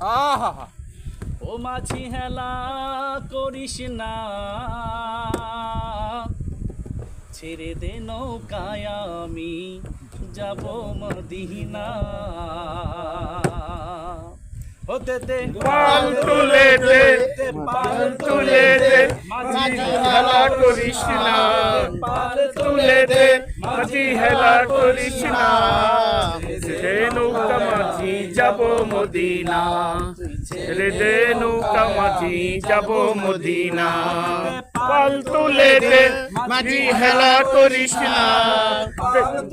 ও মাঝি হেলা করিস না, ছেড়ে দে নৌকায় আমি যাব মদিনা। হতে দে পাল তুলে দে, পাল তুলে দে, মাঝি হেলা করিস না, পাল তুলে দে, মাঝি হেলা করিস না, ছেড়ে নৌকা মাঝি যাব মদিনা, ছেড়ে দে নৌকা মাঝি যাব মদিনা। পাল তুলে দে, মাঝি হেলা করিস না,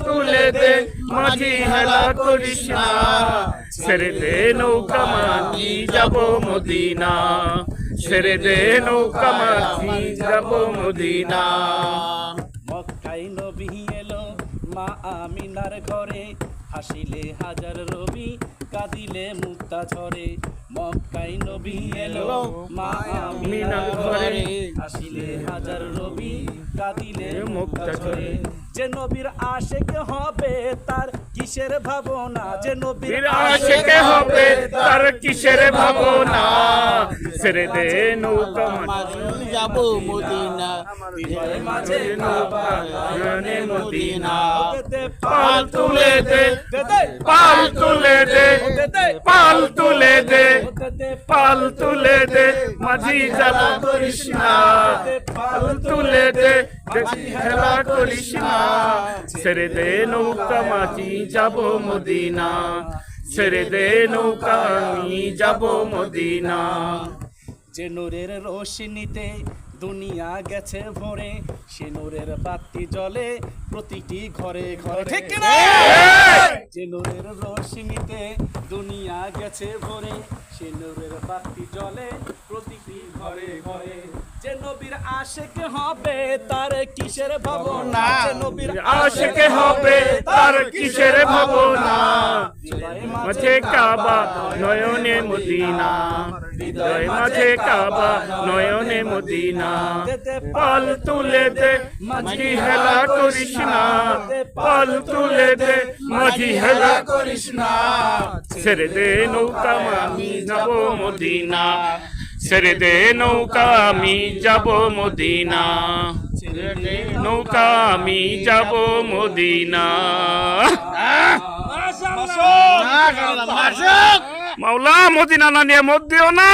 তুলে দে, মাঝি হেলা করিস না, ছেড়ে দে নৌকা মাঝি যাব মদিনা, ছেড়ে দে নৌকা মাঝি যাব মদিনা। মক্কায় নবী এলো মা আমিনার ঘরে, হাসিলে হাজার রবি কাঁদিলে মুক্তা ঝরে। মক্কায় নবী এলো মা আমিনার ঘরে, হাসিলে হাজার রবি কাঁদিলে মুক্তা ঝরে। যে নবীর আশিক হবে তার কিসের ভাবনা, যে নবীর আশিক হবে তার কিসের ভাবনা, ছেড়ে দে নৌকা মাঝি যাব মদিনা, হৃদয় মাঝে নৌকা গানে মদিনা। পাল তুলে দে, পাল তুলে দে, পাল তুলে দে, পাল তুলে দে, মাঝি যাব করিস না, পাল তুলে দে, খেলা করিস না, ছেড়ে দে নৌকা মাঝি যাব মদিনা, ছেড়ে দে নৌকা আমি যাব মদিনা। যে নূরের রোশনীতে দুনিয়া গেছে ভরে, সে নূরের বাতি জ্বলে প্রতিটি ঘরে ঘরে। ঠিক কিনা? যে নূরের রোশনীতে দুনিয়া গেছে ভরে, সে নূরের বাতি জ্বলে প্রতিটি ঘরে ঘরে। যে নবীর আশিক হবে তার কিসের ভাবনা, যে নবীর আশিক হবে তার কিসের ভাবনা, মাঝে কাবা নয়নে মদিনা, হৃদয় মাঝে কাবা নয়নে মদিনা। পাল তুলে দে, মাঝি হেলা করিস না, পাল তুলে দে, মাঝি হেলা করিস না, ছেড়ে দে নৌকা আমি যাব মদিনা, ছেড়ে দে নৌকা আমি যাব মদিনা, ছেড়ে দে নৌকা আমি যাব মদিনা। মাওলা মদিনা না নিয়ে মত দিও না।